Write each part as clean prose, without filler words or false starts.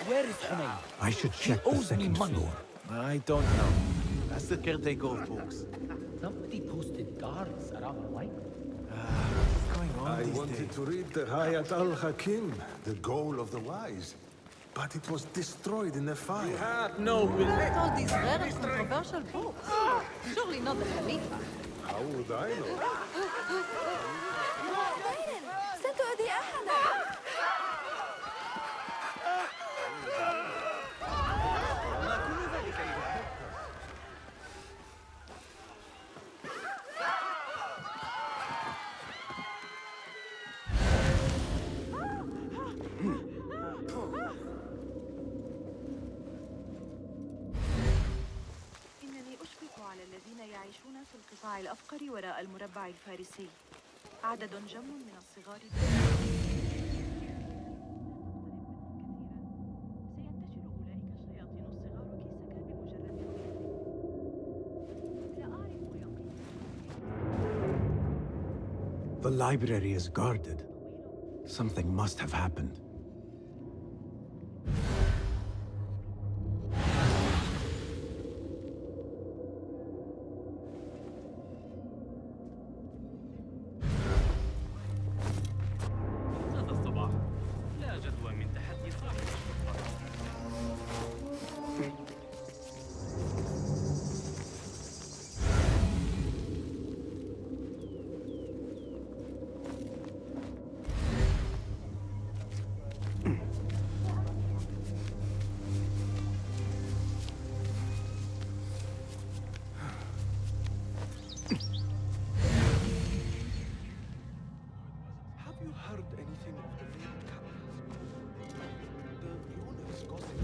Where is Hunayn? I should He check the owes me second money. floor. I don't know. That's the caretaker of books. Somebody posted guards around the library. What's going on I these wanted days? to read the Hayat al-Hakim, the goal of the wise. But it was destroyed in a fire. You have no will. All these very controversial books. Surely not the Khalifa. How would I know? ستؤذي أحدا. إنني أشفق على الذين يعيشون في القطاع الأفقر وراء المربع الفارسي. عدد جم من الصغار سينتشر أولئك الشياطين الصغار كيسك بمجرد لا أعرف يقينا. The library is guarded. Something must have happened. هذا الصباح لا جدوى من تحدي صاحب الشرطة. Have you heard anything of the late captain? The Yunus gossip.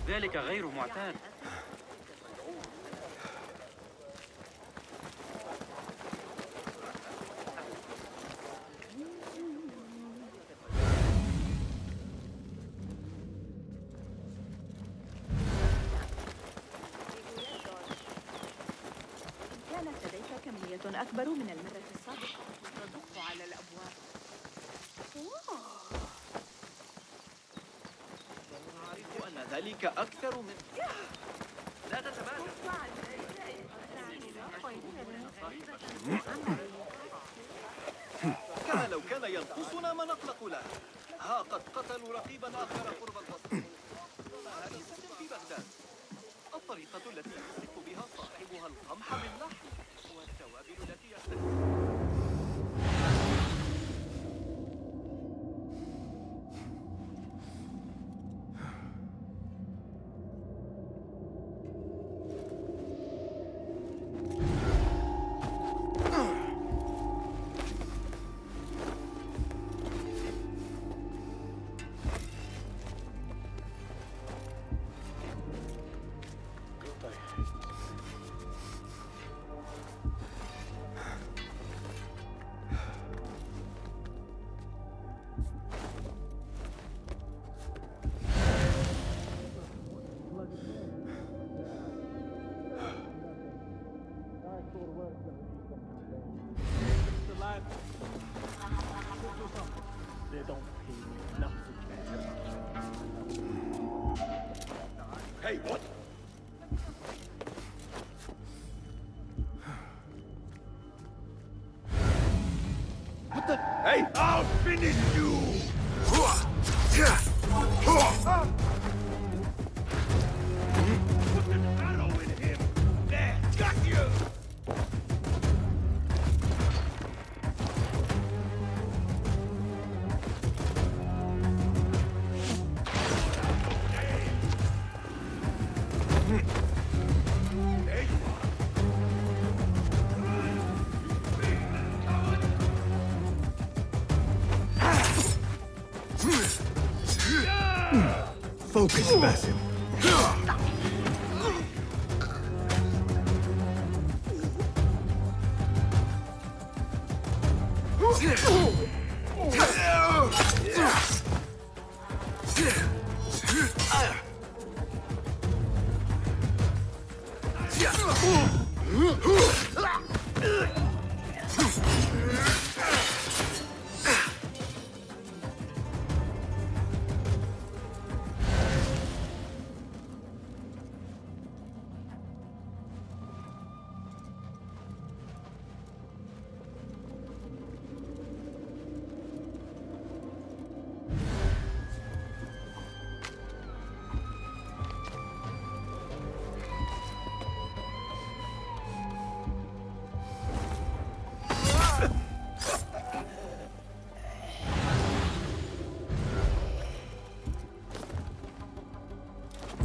ذلك غير معتاد. كانت لديك كمية أكبر من المرة السابقة تدق على الأبواب. أعرف أن ذلك أكثر من لا تتبادل. كما لو كان ينقصنا ما نقلق له. ها قد قتلوا رقيبا آخر قرب القصر. هريسة في بغداد. الطريقة التي يمسك بها صاحبها القمح باللحم والتوابل التي يستخدمها. They don't pay me enough to care. Hey, what? Hey, I'll finish you! Put an arrow in him! There, got you! Focus, Basim.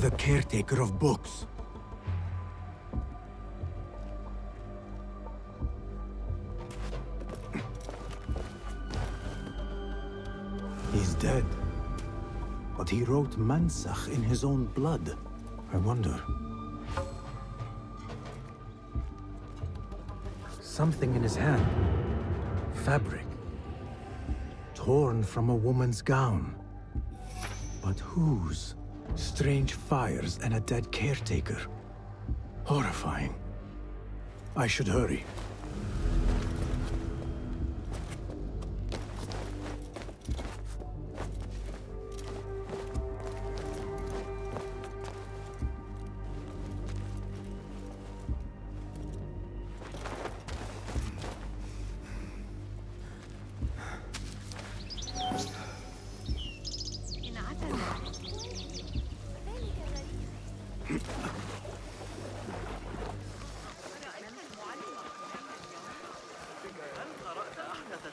The caretaker of books. He's dead. But he wrote Mansach in his own blood. I wonder. Something in his hand. Fabric. Torn from a woman's gown. But whose? Strange fires and a dead caretaker. Horrifying. I should hurry.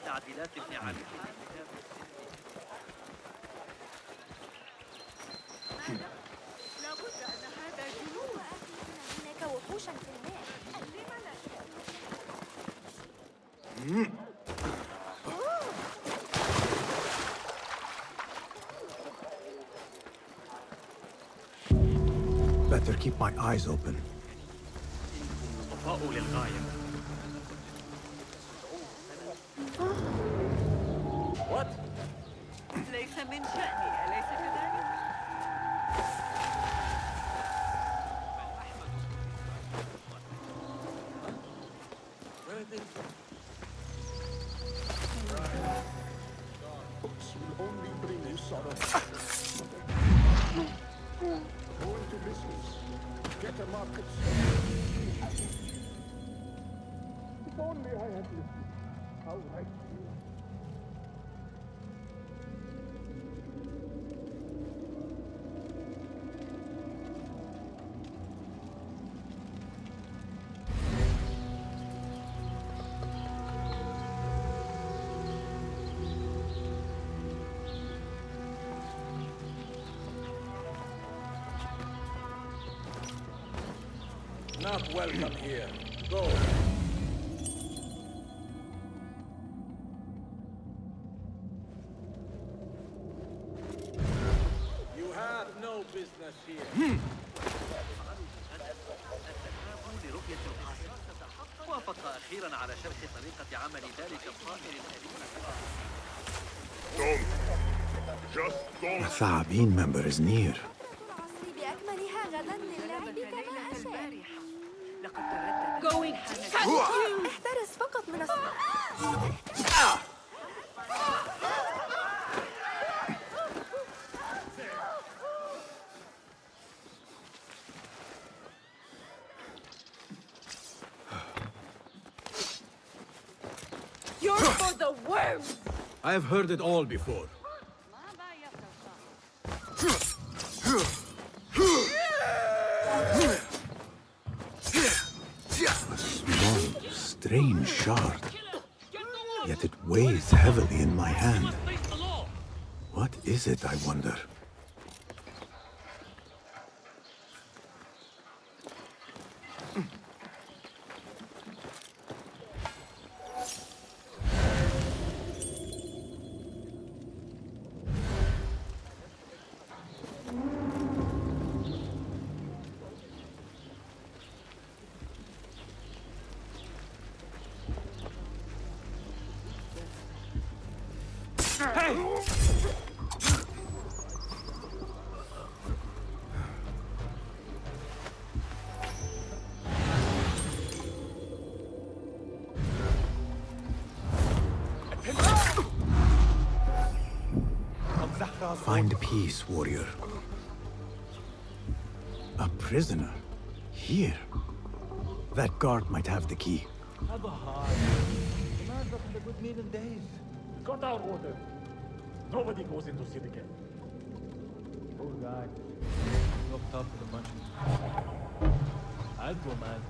تعديلات الإعادة الكتاب. لابد أن هذا جنون. هناك وحوشا في الماء. Better keep my eyes open. لطفاء للغاية. What? ليس من شأني، أليس كذلك؟ Books will only bring you sorrow. Go into business. Get a market. If only I had listened. How right you are. Not welcome here. Go. You have no business here. لرؤية القاهرة. وافق أخيرا على شرح طريقة عمل ذلك الطائر الأليم. A Thaabin member is near. بأكملها غدا للعب كما أشاء. لقد تردد. احترس فقط من You're for the I have heard it all before. A small, strange shard. Yet it weighs heavily in my hand. What is it, I wonder? Find peace, warrior. A prisoner? Here? That guard might have the key. Have a heart. The man's not had a good meal in days. Got our order. Nobody goes into city camp. Poor guy. Looked up with a bunch of... I'd go, man.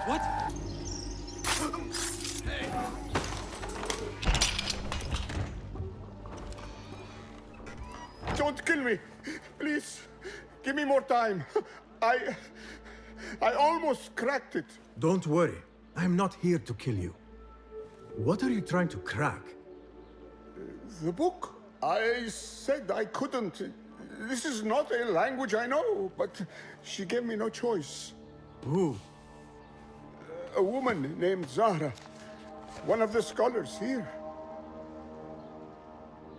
What? Don't kill me. Please. Give me more time. I almost cracked it. Don't worry. I'm not here to kill you. What are you trying to crack? The book. I said I couldn't. This is not a language I know, but she gave me no choice. Who? A woman named Zahra. One of the scholars here.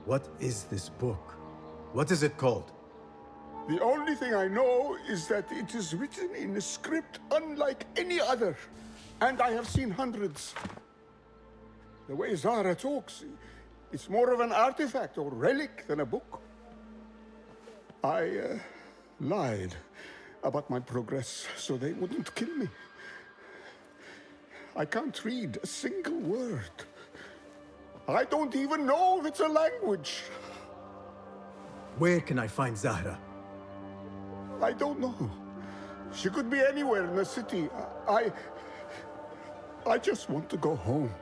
What is this book? What is it called? The only thing I know is that it is written in a script unlike any other. And I have seen hundreds. The way Zahra talks, it's more of an artifact or relic than a book. I lied about my progress so they wouldn't kill me. I can't read a single word. I don't even know if it's a language. Where can I find Zahra? I don't know. She could be anywhere in the city. I just want to go home.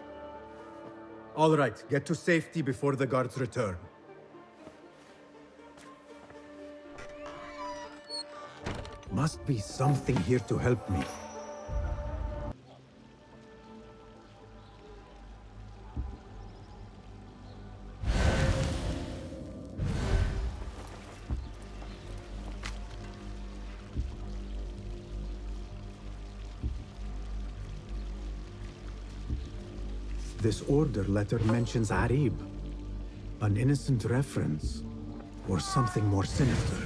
All right, get to safety before the guards return. Must be something here to help me. This order letter mentions Arib, an innocent reference, or something more sinister.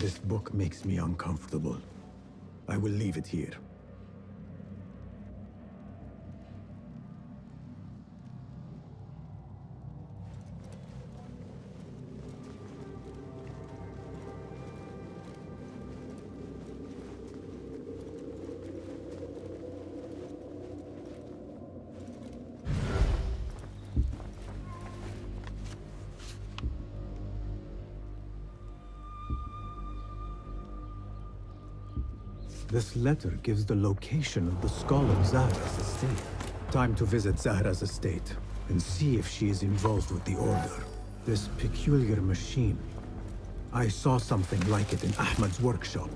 This book makes me uncomfortable. I will leave it here. This letter gives the location of the scholar Zahra's estate. Time to visit Zahra's estate and see if she is involved with the Order. This peculiar machine. I saw something like it in Ahmad's workshop.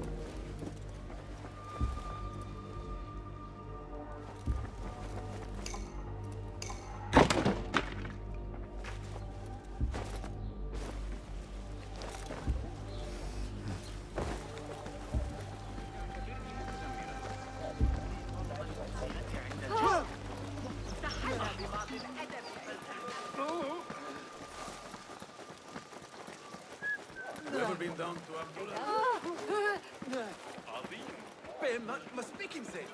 Never been down to Abdullah? Ben, ma speak him say.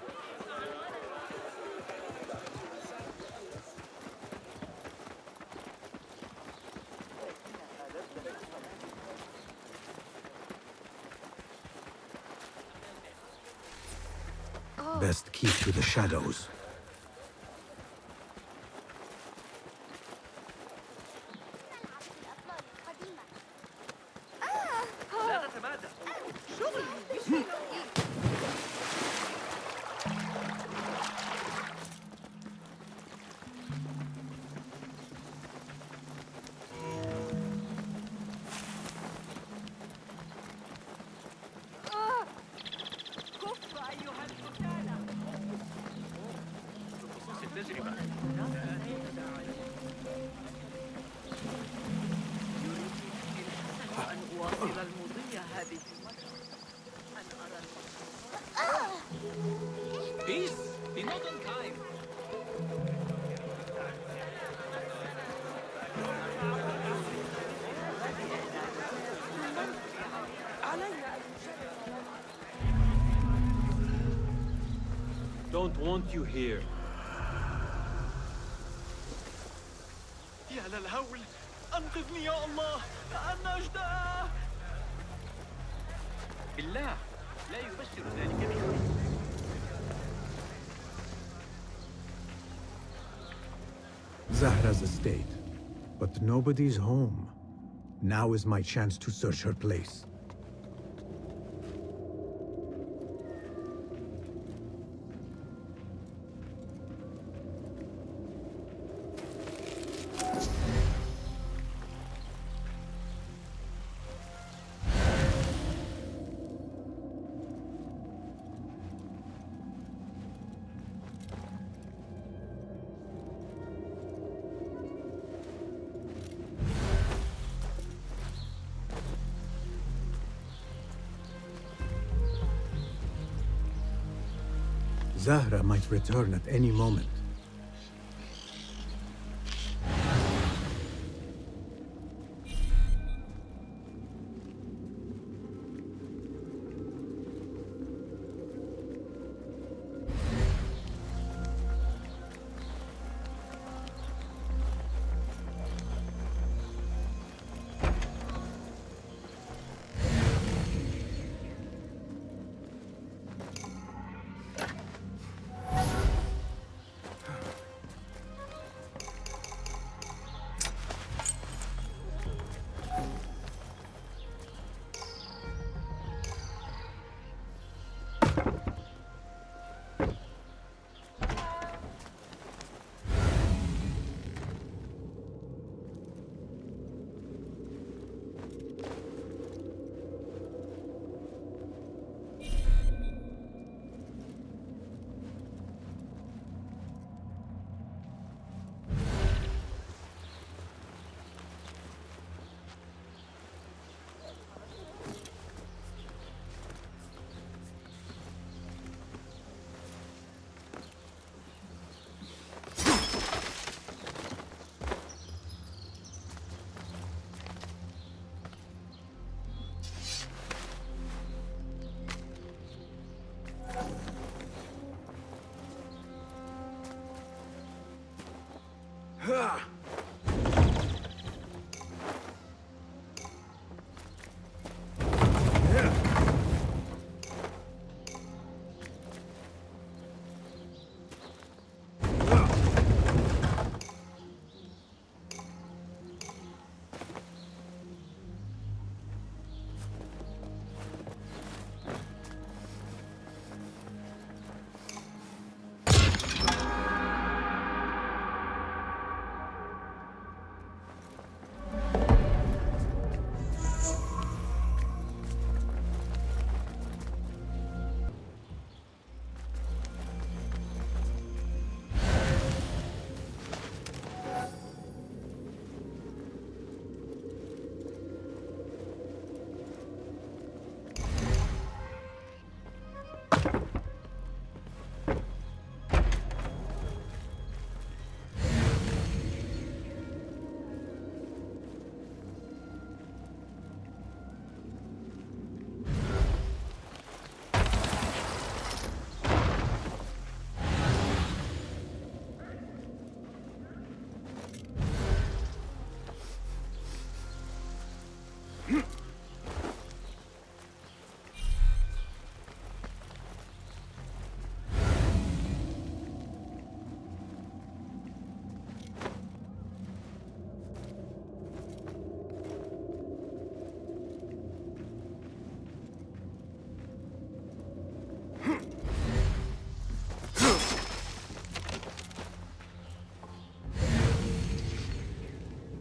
Best keep to the shadows. لا تتمادى. كف أيها الفتاة. بخصوص التجربة. أن أواصل المضي هذه المرة. أن أرى Peace! Be not unkind! Don't want you here. يا للهول! أنقذني يا الله! أنا أجداه! بالله لا يبشر ذلك بخير. Zahra's estate. But nobody's home. Now is my chance to search her place. Zahra might return at any moment.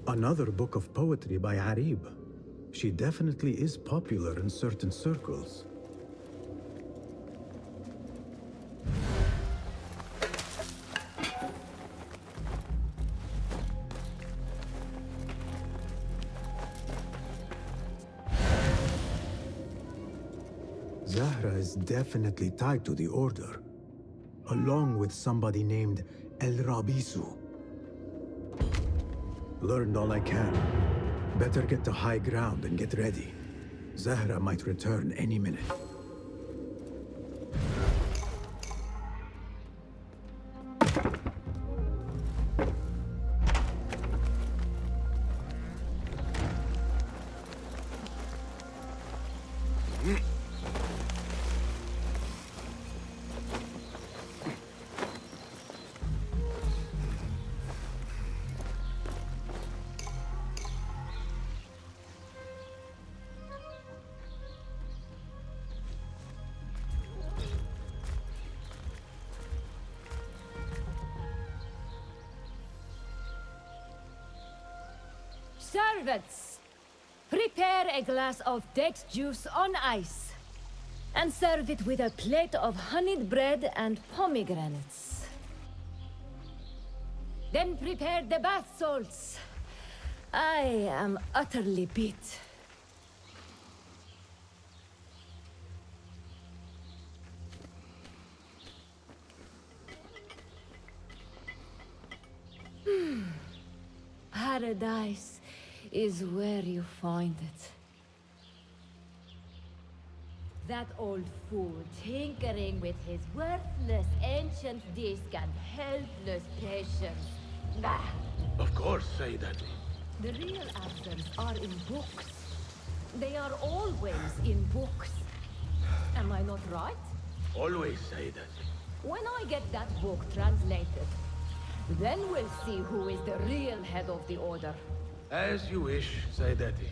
Another book of poetry by Harib. She definitely is popular in certain circles. Zahra is definitely tied to the Order, along with somebody named El Rabisu. Learned all I can. Better get to high ground and get ready. Zahra might return any minute. Servants, prepare a glass of date juice on ice, and serve it with a plate of honeyed bread and pomegranates. Then prepare the bath salts. I am utterly beat. Paradise is where you find it. That old fool tinkering with his worthless ancient disc and helpless patience. Bah! Of course, Sayyidati. The real answers are in books. They are always in books. Am I not right? Always, Sayyidati. When I get that book translated, then we'll see who is the real head of the Order. As you wish, Sayyidati.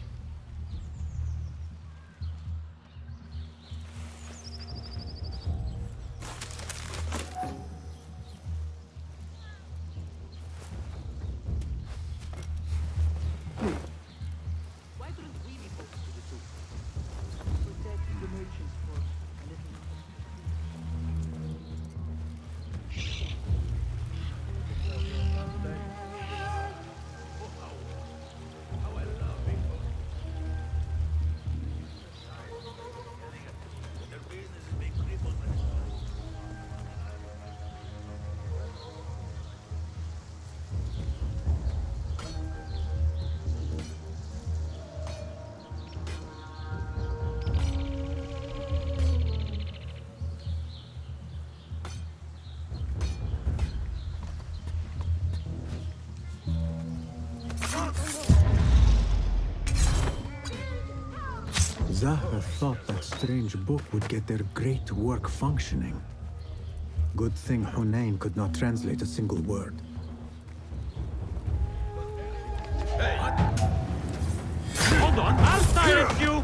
Why couldn't we be folks to the two? Protect the merchants for a little Zahra thought that strange book would get their great work functioning. Good thing Hunain could not translate a single word. Hold on, I'll silence you!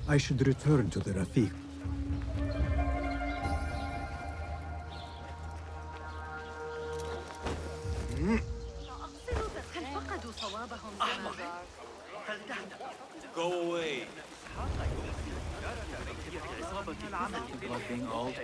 I should return to the Rafiq. Go away. About being old.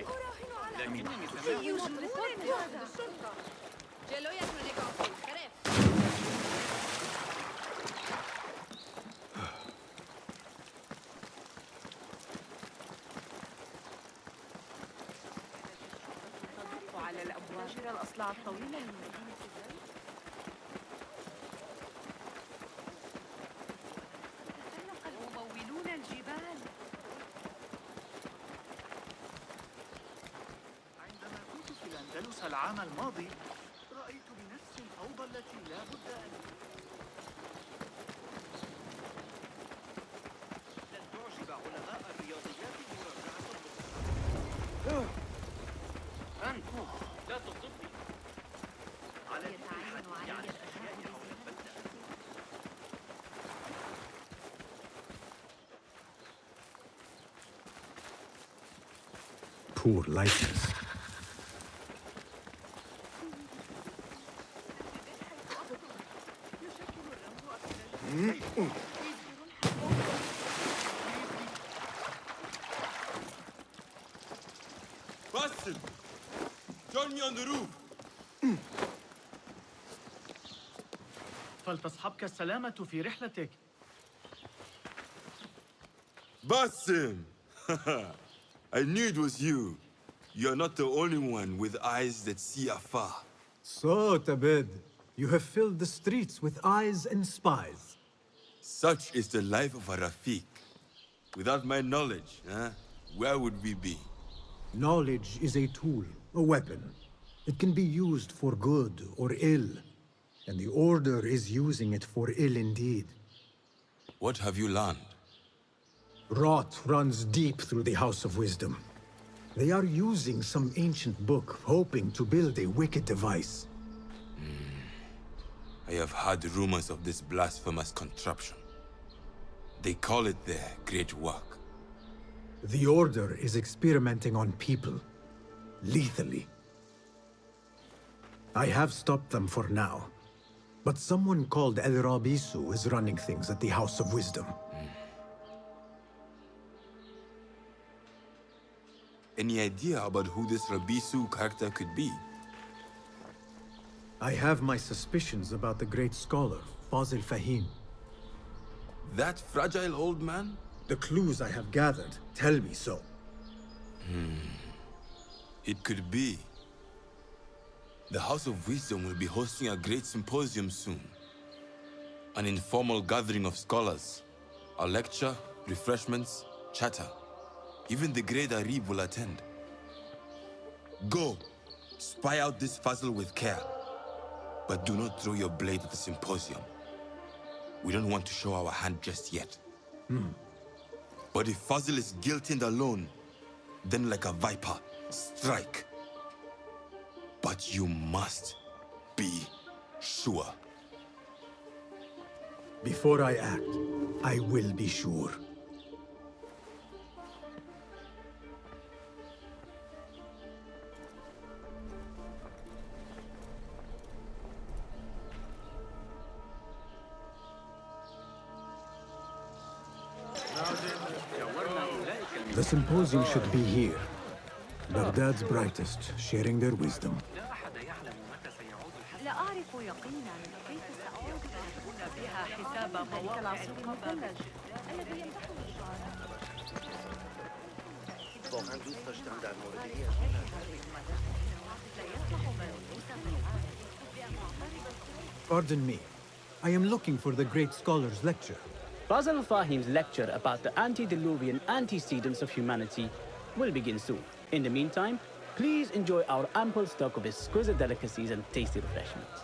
على الأبواب الأصلع الطويلة للمدينة. تسلق الممولون الجبال. عندما كنت في الأندلس العام الماضي رأيت بنفسي الفوضى التي لا بد أن لن تعجب علماء الرياضيات مراجعة أنت لا تطبني. على الابتعاد عن الأشياء حول البلدة. Poor likeness. Boston! Join me on the roof! فلتصحبك السلامة في رحلتك. Basim! I knew it was you. You're not the only one with eyes that see afar. So, Tabid, you have filled the streets with eyes and spies. Such is the life of a Rafiq. Without my knowledge, where would we be? Knowledge is a tool, a weapon. It can be used for good or ill. And the Order is using it for ill indeed. What have you learned? Rot runs deep through the House of Wisdom. They are using some ancient book, hoping to build a wicked device. I have heard rumors of this blasphemous contraption. They call it their great work. The Order is experimenting on people, lethally. I have stopped them for now, but someone called El Rabisu is running things at the House of Wisdom. Any idea about who this Rabisu character could be? I have my suspicions about the great scholar, Fazil Fahim. That fragile old man? The clues I have gathered tell me so. It could be. The House of Wisdom will be hosting a great symposium soon. An informal gathering of scholars. A lecture, refreshments, chatter. Even the great Arib will attend. Go, spy out this puzzle with care. But do not throw your blade at the symposium. We don't want to show our hand just yet. But if Fazil is guilty and alone, then like a viper, strike. But you must be sure. Before I act, I will be sure. The symposium should be here. Baghdad's brightest, sharing their wisdom. لا أعرف يقينا كيف سأعود لأكون بها حساب مواقع العصر المثلج الذي يمتحن الشعراء. واقعا دوست داشتم در مورد Pardon me. I am looking for the great scholar's lecture. Basil Fahim's lecture about the antediluvian antecedents of humanity will begin soon. In the meantime, please enjoy our ample stock of exquisite delicacies and tasty refreshments.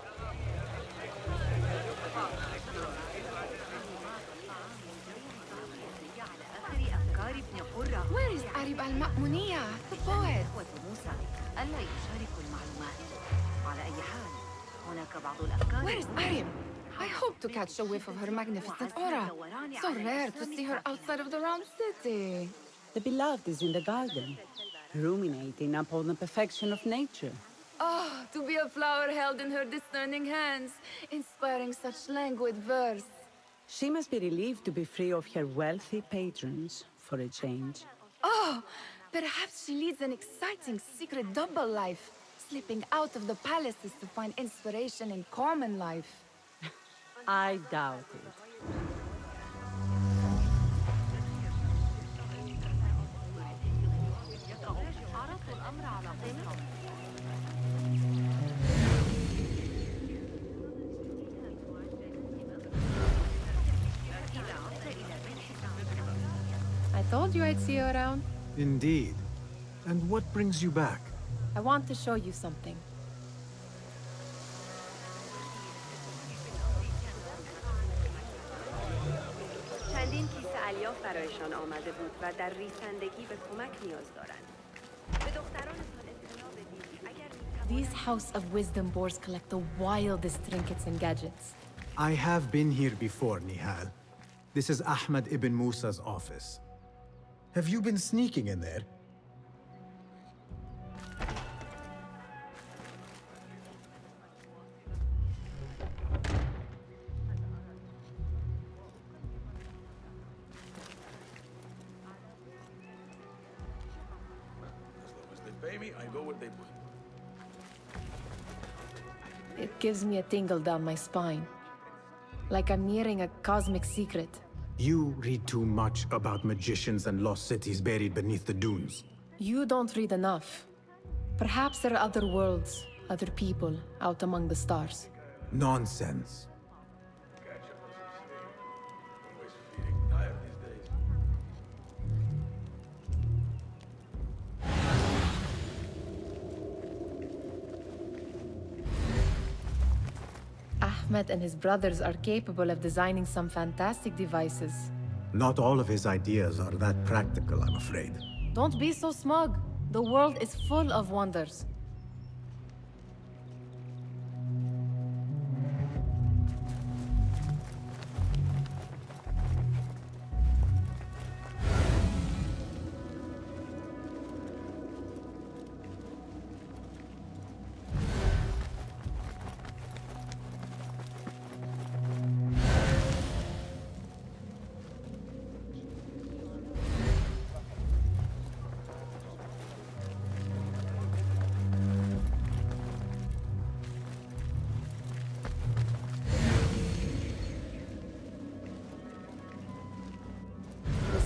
Where is Arib al-Ma'muniyya, the poet? Where is Arib? I hope to catch a whiff of her magnificent aura. So rare to see her outside of the round city. The beloved is in the garden, ruminating upon the perfection of nature. Oh, to be a flower held in her discerning hands, inspiring such languid verse. She must be relieved to be free of her wealthy patrons, for a change. Oh, perhaps she leads an exciting secret double life, slipping out of the palaces to find inspiration in common life. I doubt it. I told you I'd see you around. Indeed. And what brings you back? I want to show you something. چندین کیسه الیاف برایشان آمده بود و در ریسندگی به کمک نیاز دارند. به دخترانتان اطلاع بدید اگر These House of Wisdom boars collect the wildest trinkets and gadgets. I have been here before, Nihal. This is Ahmed ibn Musa's office. Have you been sneaking in there? Pay me, I go where they put. It gives me a tingle down my spine. Like I'm nearing a cosmic secret. You read too much about magicians and lost cities buried beneath the dunes. You don't read enough. Perhaps there are other worlds, other people, out among the stars. Nonsense. Always feeling tired these days. Ahmed and his brothers are capable of designing some fantastic devices. Not all of his ideas are that practical, I'm afraid. Don't be so smug. The world is full of wonders.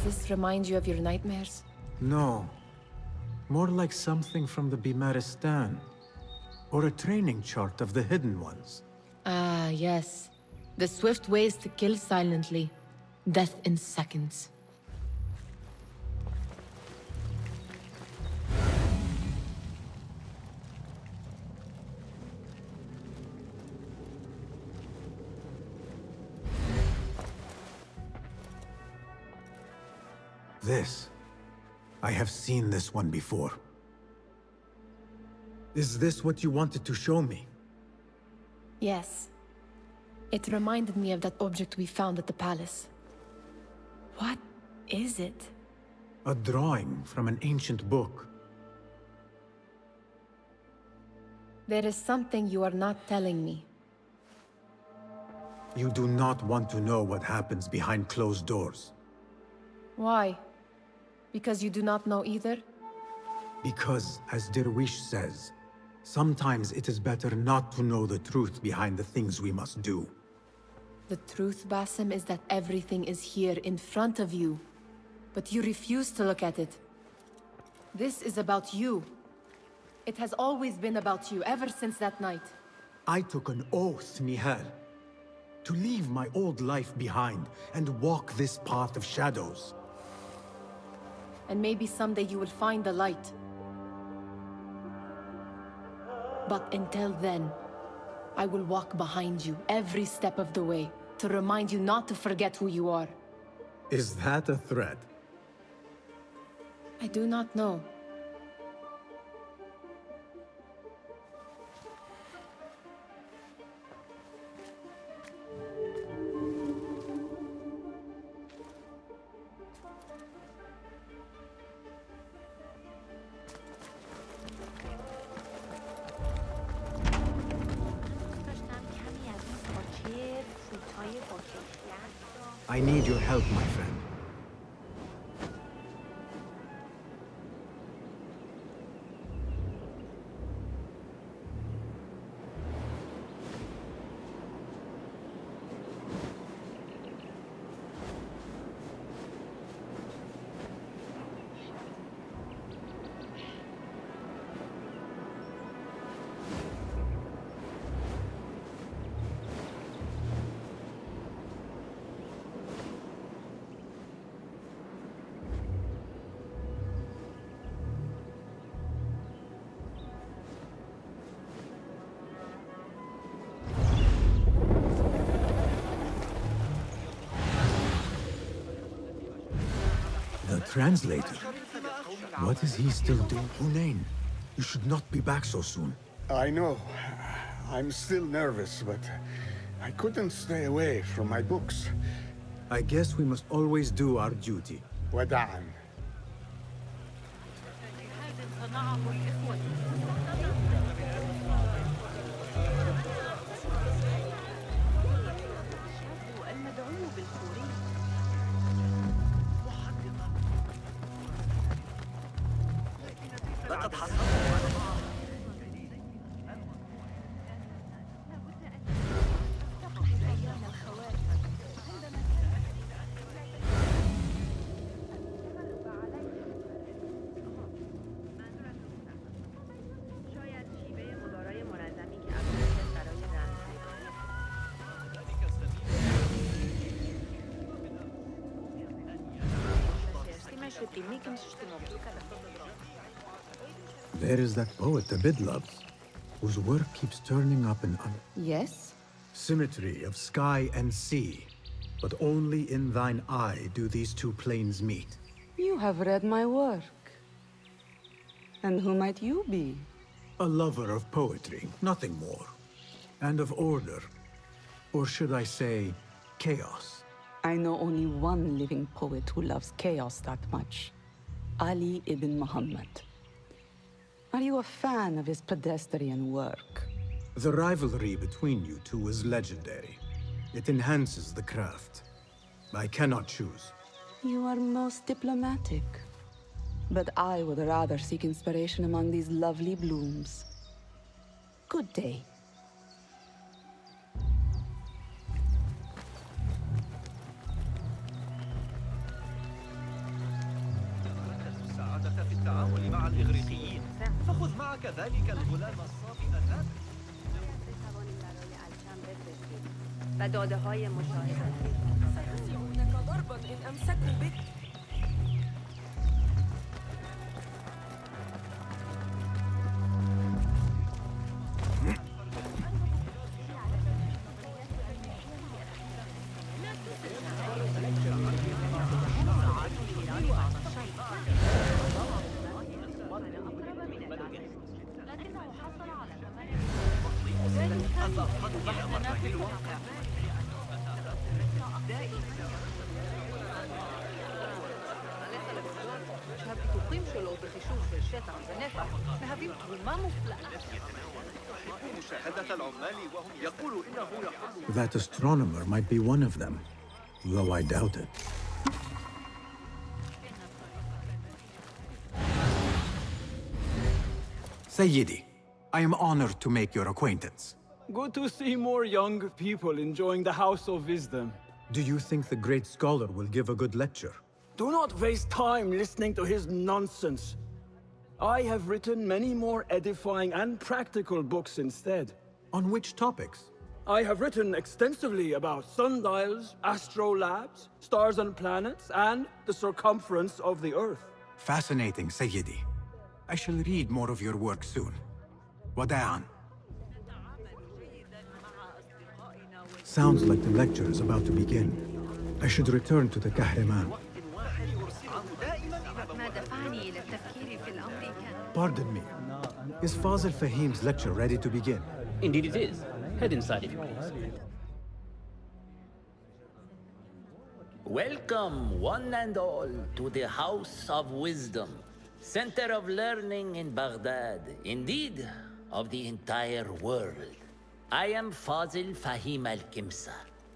Does this remind you of your nightmares? No. More like something from the Bimaristan. Or a training chart of the Hidden Ones. Ah, yes. The swift ways to kill silently. Death in seconds. This. I have seen this one before. Is this what you wanted to show me? Yes. It reminded me of that object we found at the palace. What is it? A drawing from an ancient book. There is something you are not telling me. You do not want to know what happens behind closed doors. Why? Because you do not know either? Because, as Derwish says, sometimes it is better not to know the truth behind the things we must do. The truth, Basim, is that everything is here in front of you. But you refuse to look at it. This is about you. It has always been about you, ever since that night. I took an oath, Nihal, to leave my old life behind and walk this path of shadows. And maybe someday you will find the light. But until then, I will walk behind you every step of the way to remind you not to forget who you are. Is that a threat? I do not know. I need your help, my friend. Translator? What is he still doing? Hunain, you should not be back so soon. I know. I'm still nervous, but I couldn't stay away from my books. I guess we must always do our duty. وداعاً. لقد حصلت شاید شیوه مدارای منظمی که افزایش برای There is that poet the Bid loves, whose work keeps turning up in Yes? symmetry of sky and sea. But only in thine eye do these two planes meet. You have read my work. And who might you be? A lover of poetry, nothing more. And of order. Or should I say, chaos. I know only one living poet who loves chaos that much. Ali ibn Muhammad. Are you a fan of his pedestrian work? The rivalry between you two is legendary. It enhances the craft. I cannot choose. You are most diplomatic. But I would rather seek inspiration among these lovely blooms. Good day. السعادة في التعامل مع الإغريقيين فخذ معك ذلك الغلام الصافي ذاك و داده های مشاهداتی سيسمعونك ضربا إن أمسكوا بك. הפיתוחים שלו בחישוב של שטח ונפח מהווים תרומה מופלאה. مشاهدة العمال وهم يقولوا إنه يحب That astronomer might be one of them, though I doubt it. Sayyidi, I am honored to make your acquaintance. Good to see more young people enjoying the House of Wisdom. Do you think the great scholar will give a good lecture? Do not waste time listening to his nonsense. I have written many more edifying and practical books instead. On which topics? I have written extensively about sundials, astrolabes, stars and planets, and the circumference of the Earth. Fascinating, Sayyidi. I shall read more of your work soon. Wada'an. Sounds like the lecture is about to begin. I should return to the Kahraman. Pardon me. Is Fazil Fahim's lecture ready to begin? Indeed it is. Head inside if you please. Welcome, one and all, to the House of Wisdom, center of learning in Baghdad, indeed, of the entire world. I am Fazil Fahim al-Kimsa,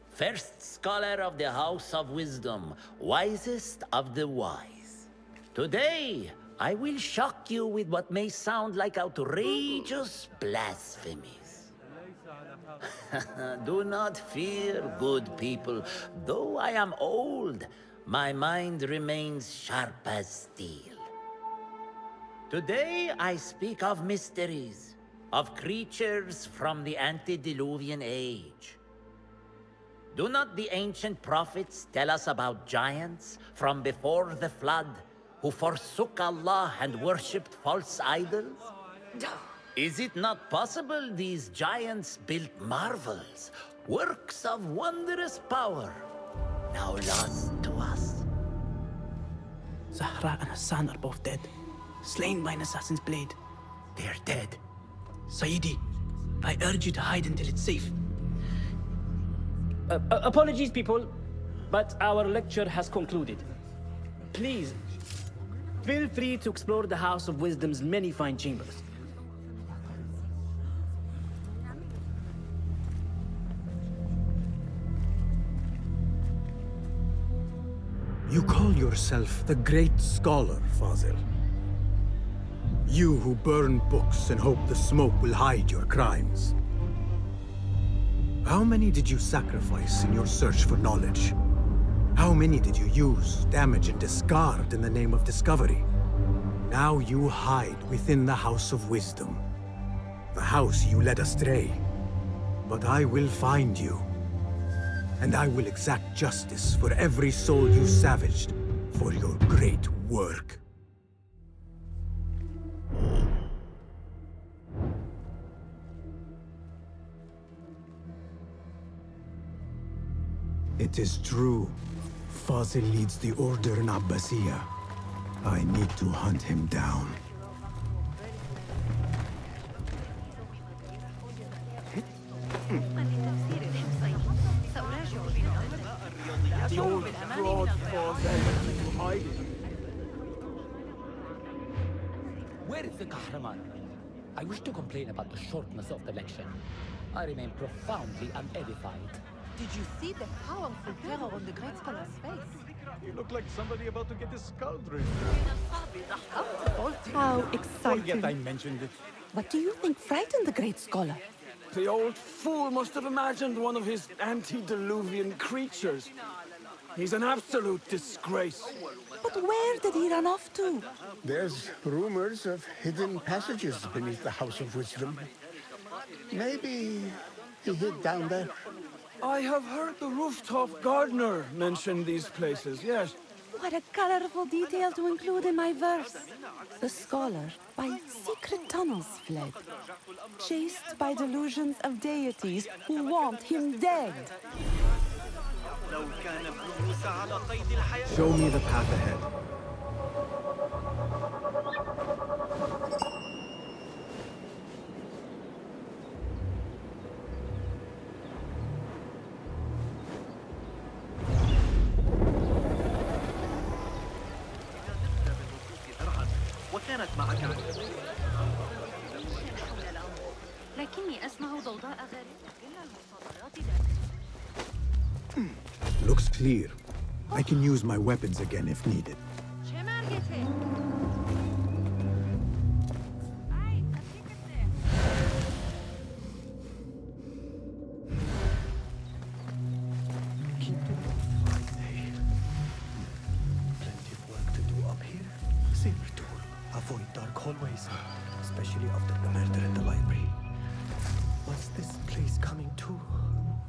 first scholar of the House of Wisdom, wisest of the wise. Today, I will shock you with what may sound like outrageous blasphemies. Do not fear, good people. Though I am old, my mind remains sharp as steel. Today I speak of mysteries, of creatures from the antediluvian age. Do not the ancient prophets tell us about giants from before the flood who forsook Allah and worshipped false idols? Is it not possible these giants built marvels, works of wondrous power, now lost to us? Zahra and Hassan are both dead, slain by an assassin's blade. They're dead. Sayyidi, I urge you to hide until it's safe. Apologies, people, but our lecture has concluded. Please, feel free to explore the House of Wisdom's many fine chambers. You call yourself the great scholar, Fazil. You who burn books and hope the smoke will hide your crimes. How many did you sacrifice in your search for knowledge? How many did you use, damage, and discard in the name of discovery? Now you hide within the House of Wisdom. The house you led astray. But I will find you. And I will exact justice for every soul you savaged for your great work. It is true. Fazil leads the order in Abbasiyah. I need to hunt him down. The old fraud force and hiding. Where is the Kahraman? I wish to complain about the shortness of the lecture. I remain profoundly unedified. Did you see the powerful terror on the great scholar's face? You look like somebody about to get his skull drained. How exciting. Forget I mentioned it. What do you think frightened the great scholar? The old fool must have imagined one of his antediluvian creatures. He's an absolute disgrace. But where did he run off to? There's rumors of hidden passages beneath the House of Wisdom. Maybe he hid down there. I have heard the rooftop gardener mention these places, yes. What a colorful detail to include in my verse. The scholar by secret tunnels fled, chased by delusions of deities who want him dead. Show me the path ahead. وكانت معك لكني أسمع ضوضاء غريبة إلا المصادرات Looks clear. I can use my weapons again if needed. Plenty of work to do up here. Saber tool, a Avoid dark hallways, especially after the murder in the library. What's this place coming to?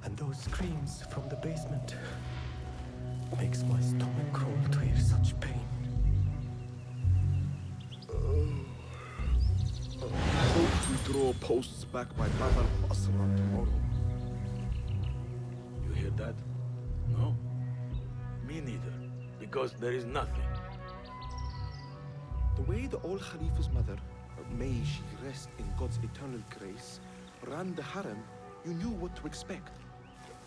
And those screams from the basement. Makes my stomach crawl to hear such pain. I hope we draw posts back by Bab al-Asra tomorrow. You hear that? No? Me neither. Because there is nothing. The way the old Khalifa's mother, may she rest in God's eternal grace, ran the harem, you knew what to expect.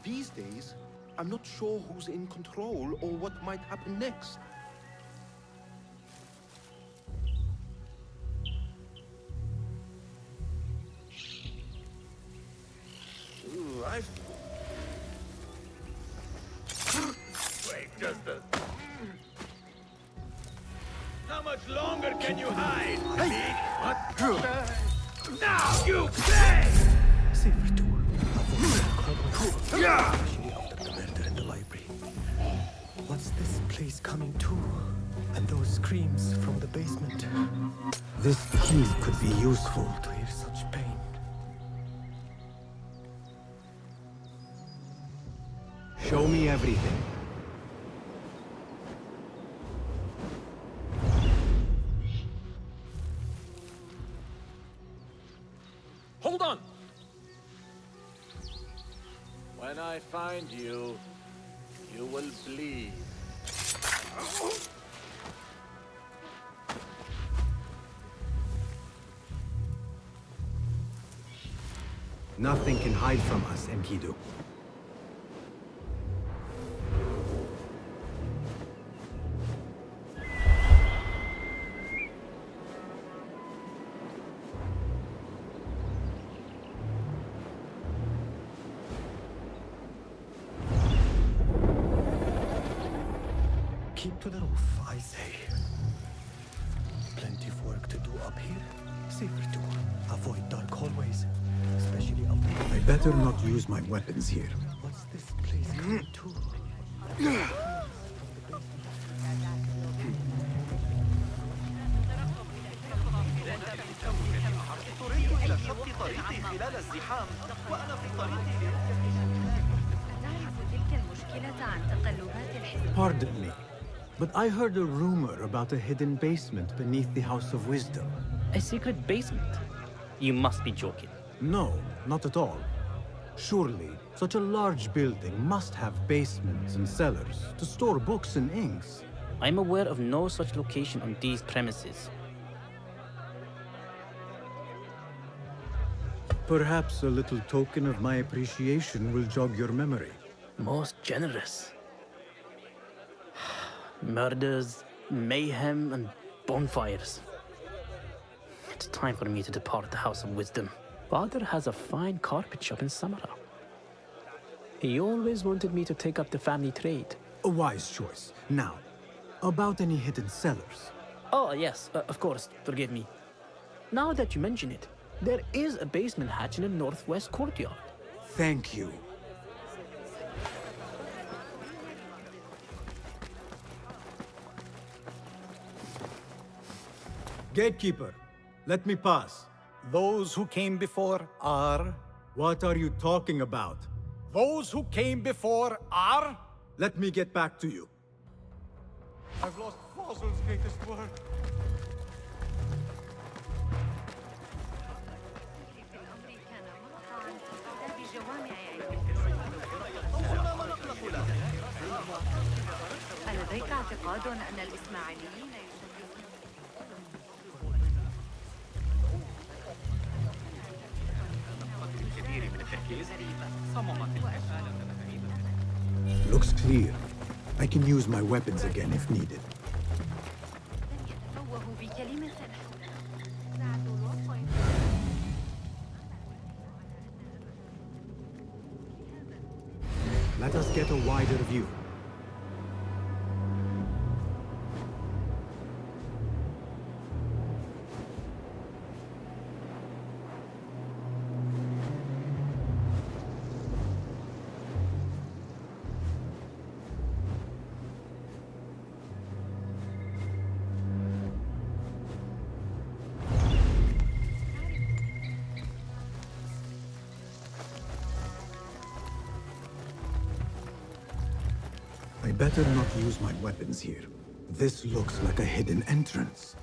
These days, I'm not sure who's in control or what might happen next. Ooh, Wait, just a... How much longer can you hide? Hey! What? Now you play! Safer to avoid yeah! Especially after the murder in the library. What's this place coming to? And those screams from the basement. This key could be useful. To hear such pain. Show me everything. Hold on! When I find you, you will bleed. Nothing can hide from us, Enkidu. Keep to the roof, I say. Plenty of work to do up here. Safer to avoid dark hallways, especially up there. I better not use my weapons here. What's this place coming to? تريد إلى شق طريقي خلال الزحام وأنا في طريقي أتعرف تلك المشكلة عن تقلبات الحزب؟ Pardon me, but I heard a rumor about a hidden basement beneath the House of Wisdom. A secret basement? You must be joking. No, not at all. Surely, such a large building must have basements and cellars to store books and inks. I'm aware of no such location on these premises. Perhaps a little token of my appreciation will jog your memory. Most generous. Murders, mayhem, and bonfires. It's time for me to depart the House of Wisdom. Father has a fine carpet shop in Samara. He always wanted me to take up the family trade. A wise choice. Now, about any hidden cellars. Oh, yes, of course, forgive me. Now that you mention it, there is a basement hatch in the northwest courtyard. Thank you. Gatekeeper, let me pass. Those who came before are... What are you talking about? Those who came before are... Let me get back to you. I've lost Fossil's greatest work. ألديك اعتقاد أن الإسماعيليين Looks clear. I can use my weapons again if needed. Let us get a wider view. Better not use my weapons here. This looks like a hidden entrance.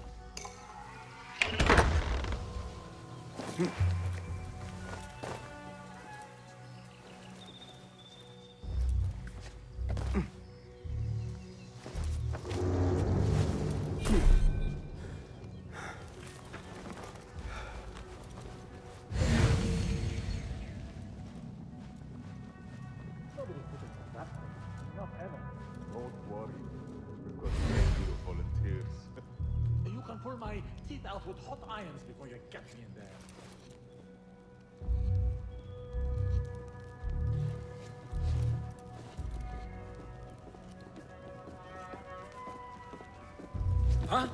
Don't worry. We've got plenty of volunteers. You can pull my teeth out with hot irons before you get me in there. Huh?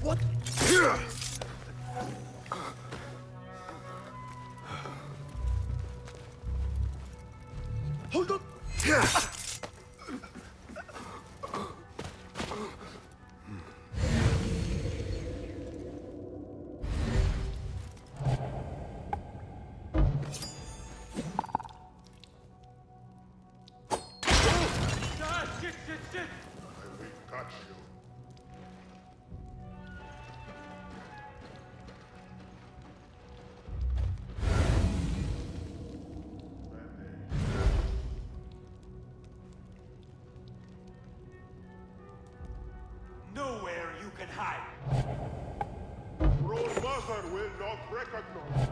What? Hold on! Shit! I will catch you. Nowhere you can hide. Roll Mother will not recognize.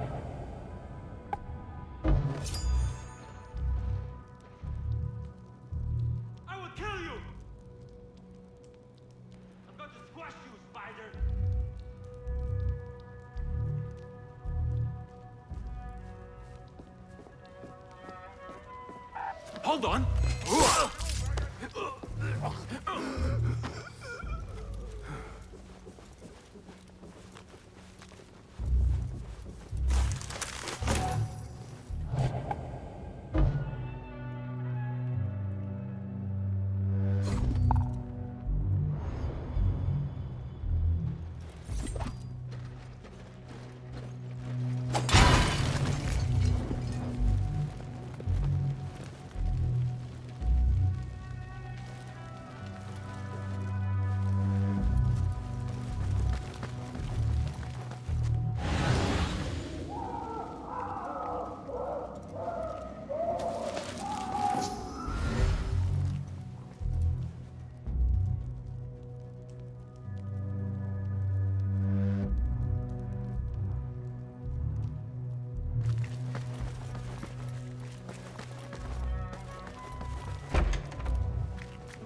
I will kill you! I'm going to squash you, spider! Hold on!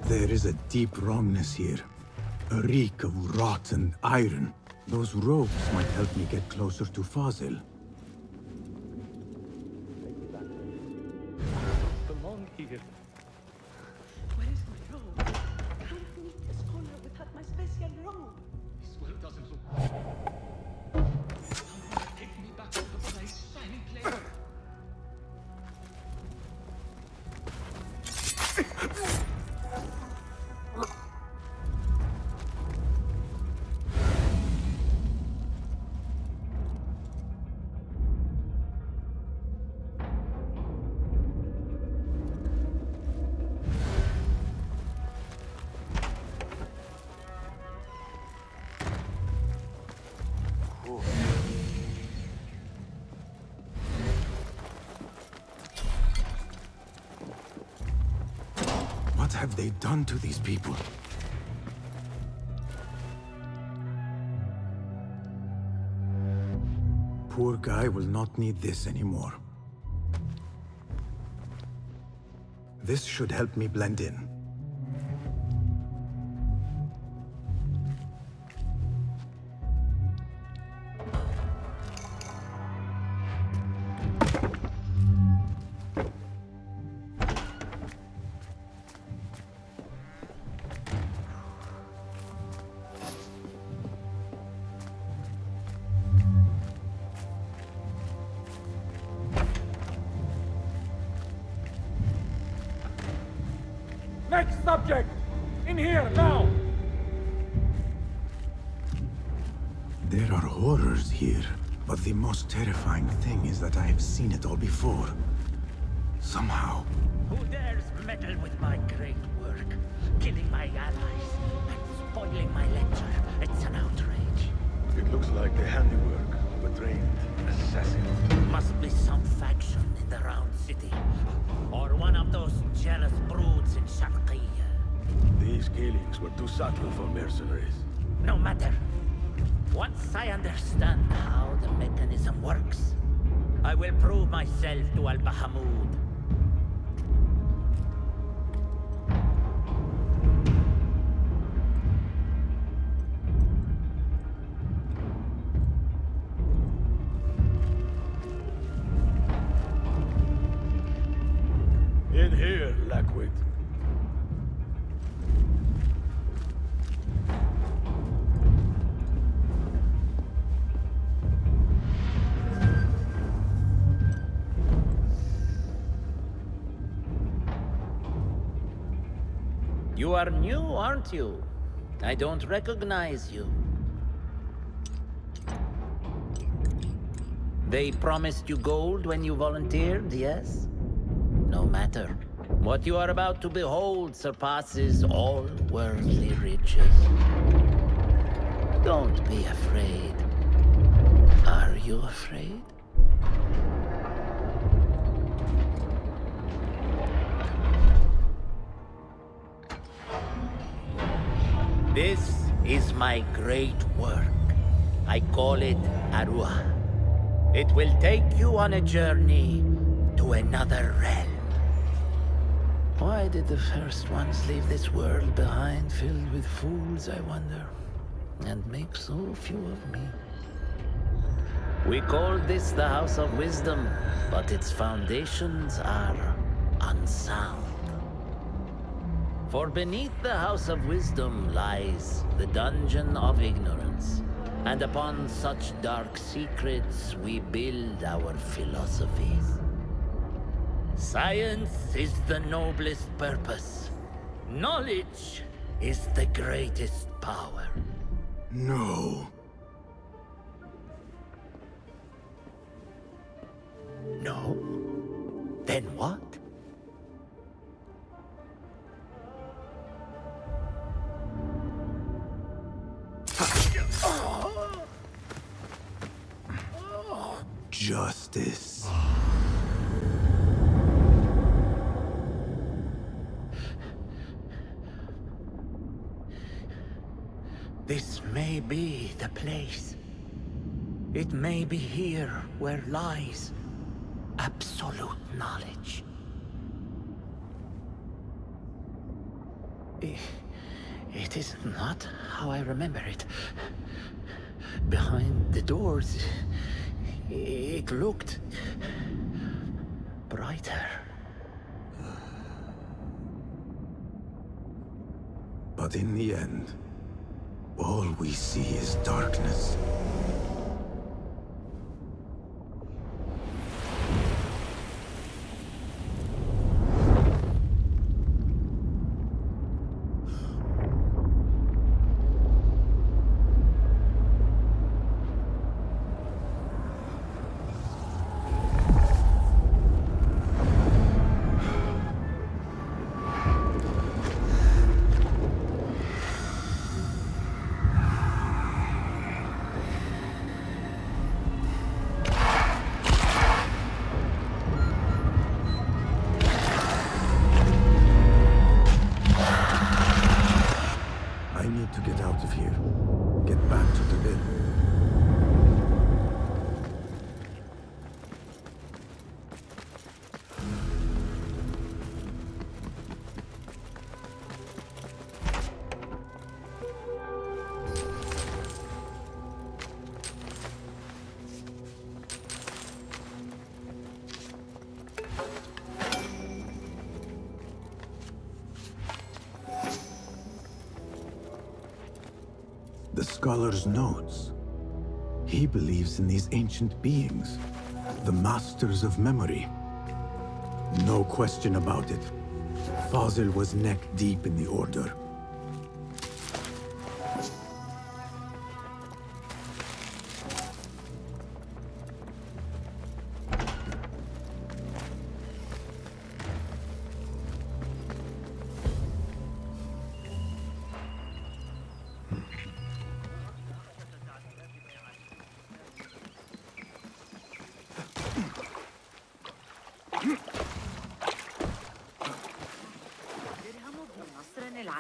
There is a deep wrongness here. A reek of rot and iron. Those robes might help me get closer to Fazil. Belong here. Where is my robe? I can't meet the scholar without my special robe. This world doesn't look. Take me back to the bright, shining place. What have they done to these people? poor guy will not need this anymore. This should help me blend in. Next subject! In here, now! There are horrors here, but the most terrifying thing is that I have seen it all before. Somehow. Who dares meddle with my great work? Killing my allies and spoiling my lecture. It's an outrage. It looks like the handiwork of a trained assassin. Must be some faction in the Round City. Or one of those jealous broods in Sharqiyya. These killings were too subtle for mercenaries. No matter. Once I understand how the mechanism works, I will prove myself to Al-Bahamud. In here, Lackwit. You are new, aren't you? I don't recognize you. They promised you gold when you volunteered, yes? No matter. What you are about to behold surpasses all worldly riches. Don't be afraid. Are you afraid? This is my great work. I call it Arua. It will take you on a journey to another realm. Why did the first ones leave this world behind filled with fools, I wonder, and make so few of me? We called this the House of Wisdom, but its foundations are unsound. For beneath the House of Wisdom lies the Dungeon of Ignorance, and upon such dark secrets we build our philosophies. Science is the noblest purpose. Knowledge is the greatest power. No. No? Then what? Justice. This may be the place. It may be here where lies absolute knowledge. It is not how I remember it. Behind the doors, it looked brighter. But in the end, all we see is darkness. scholar's notes. He believes in these ancient beings, the masters of memory. No question about it. Fazil was neck deep in the Order.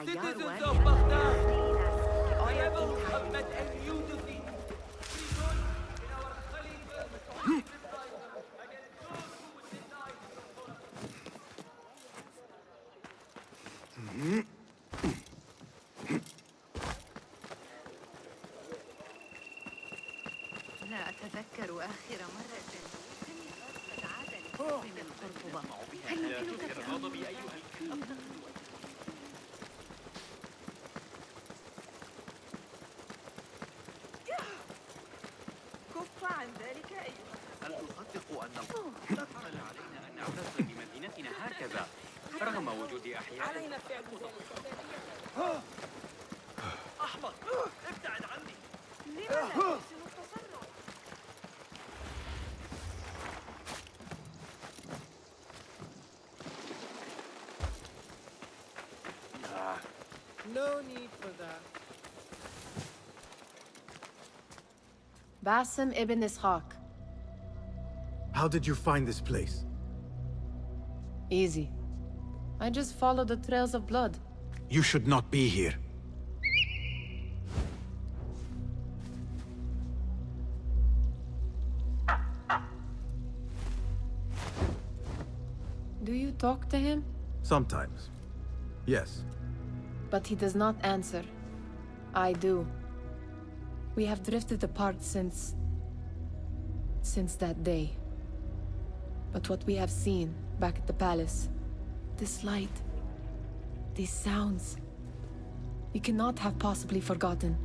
Citizens of Baghdad, the rebels have met a new defeat. We join in our Khalifa's reprisal against those who would deny لا أتذكر آخر مرة قد عاد للحب من قرطبة. هل يمكنك الغضب أيها الكلب؟ كف عن ذلك أيها. هل تصدق أن لا فرج علينا أن نعتز بمدينتنا هكذا رغم وجود أحياء؟ علينا فعل أحمق، ابتعد عني. لما لا يحسن التصرف؟ No need for that. Basim ibn Ishaq. How did you find this place? Easy. I just followed the trails of blood. You should not be here. Do you talk to him? Sometimes. Yes. But he does not answer. I do. We have drifted apart since that day. But what we have seen back at the palace, this light, these sounds, we cannot have possibly forgotten.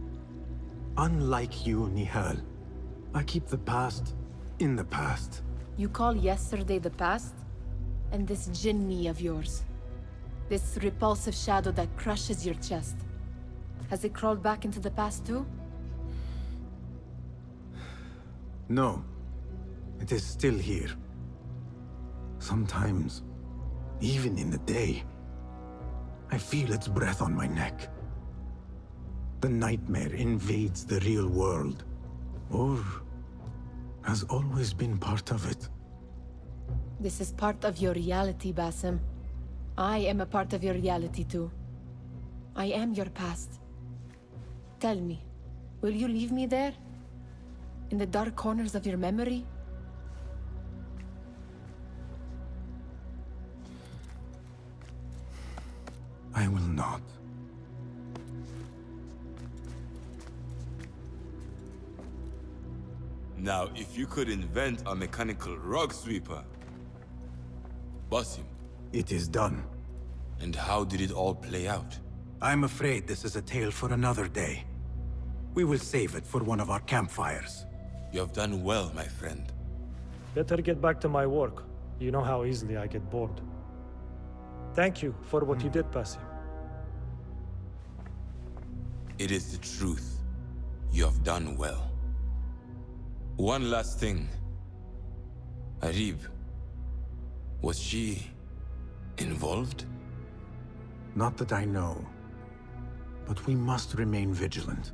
Unlike you, Nihal, I keep the past in the past. You call yesterday the past? And this jinni of yours, this repulsive shadow that crushes your chest, has it crawled back into the past too? No. It is still here. Sometimes, even in the day, I feel its breath on my neck. The nightmare invades the real world, or has always been part of it. This is part of your reality, Basim. I am a part of your reality too. I am your past. Tell me, will you leave me there? In the dark corners of your memory? I will not. Now, if you could invent a mechanical rug sweeper, Basim. It is done. And how did it all play out? I'm afraid this is a tale for another day. We will save it for one of our campfires. You have done well, my friend. Better get back to my work. You know how easily I get bored. Thank you for what you did, Basim. It is the truth. You have done well. One last thing. Arib, was she involved? Not that I know. But we must remain vigilant.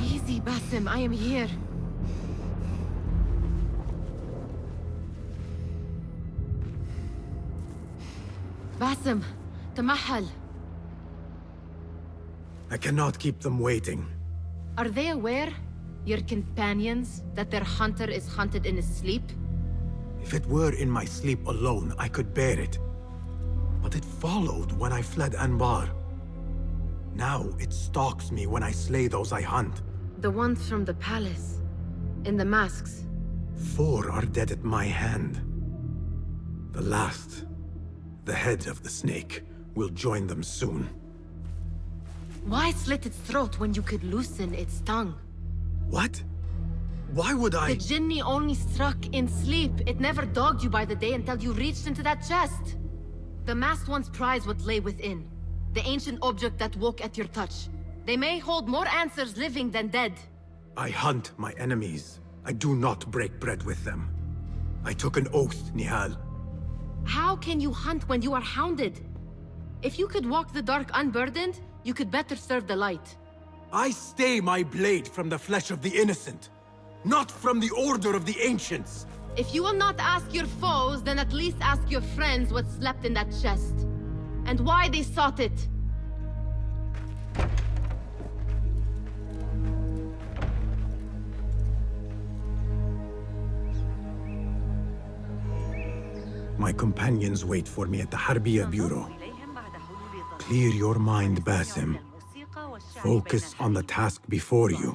Easy, Basim, I am here. Basim, تمهل. I cannot keep them waiting. Are they aware, your companions, that their hunter is hunted in his sleep? If it were in my sleep alone, I could bear it. But it followed when I fled Anbar. Now it stalks me when I slay those I hunt. The ones from the palace, in the masks. 4 are dead at my hand. The last, the head of the snake, will join them soon. Why slit its throat when you could loosen its tongue? What? Why would I? The Jinni only struck in sleep. It never dogged you by the day until you reached into that chest. The masked ones prize what lay within. The ancient object that woke at your touch. They may hold more answers living than dead. I hunt my enemies. I do not break bread with them. I took an oath, Nihal. How can you hunt when you are hounded? If you could walk the dark unburdened, you could better serve the light. I stay my blade from the flesh of the innocent, not from the order of the ancients. If you will not ask your foes, then at least ask your friends what slept in that chest. And why they sought it. My companions wait for me at the Harbiya Bureau. Clear your mind, Basim. Focus on the task before you.